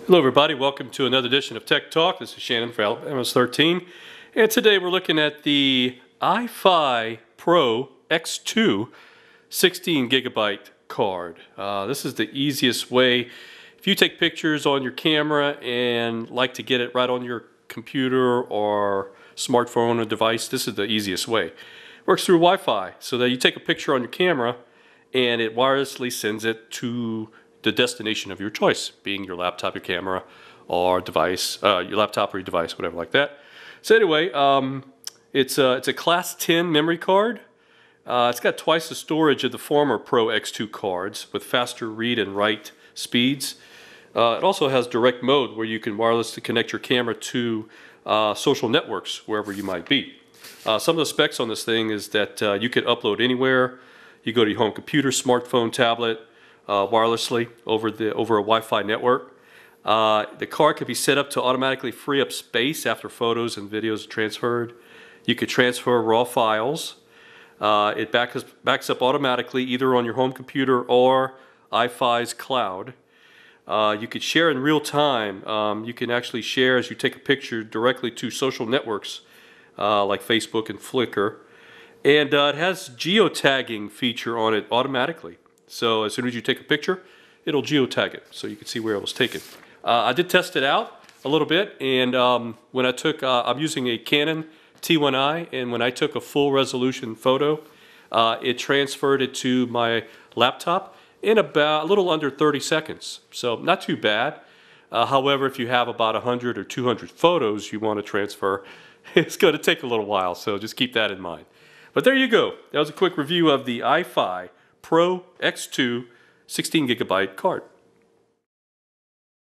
Hello everybody, welcome to another edition of Tech Talk. This is Shannon for Alabama's 13, and today we're looking at the iFi Pro X2 16 gigabyte card. This is the easiest way. If you take pictures on your camera and like to get it right on your computer or smartphone or device, this is the easiest way. It works through Wi-Fi, so that you take a picture on your camera and it wirelessly sends it to the destination of your choice, being your laptop, your camera, or device, your laptop or your device, whatever like that. So anyway, it's a Class 10 memory card. It's got twice the storage of the former Pro X2 cards with faster read and write speeds. It also has direct mode where you can wirelessly connect your camera to social networks wherever you might be. Some of the specs on this thing is that you could upload anywhere. You go to your home computer, smartphone, tablet, wirelessly over a Wi-Fi network. The card can be set up to automatically free up space after photos and videos are transferred. You could transfer raw files. It backs up automatically either on your home computer or iFi's cloud. You could share in real time. You can actually share as you take a picture directly to social networks like Facebook and Flickr. And it has geotagging feature on it automatically. So as soon as you take a picture, it'll geotag it so you can see where it was taken. I did test it out a little bit, and when I took, I'm using a Canon T1i, and when I took a full resolution photo, it transferred it to my laptop in about a little under 30 seconds. So not too bad. However, if you have about 100 or 200 photos you want to transfer, it's going to take a little while, so just keep that in mind. But there you go. That was a quick review of the iFi Pro X2 16 gigabyte card.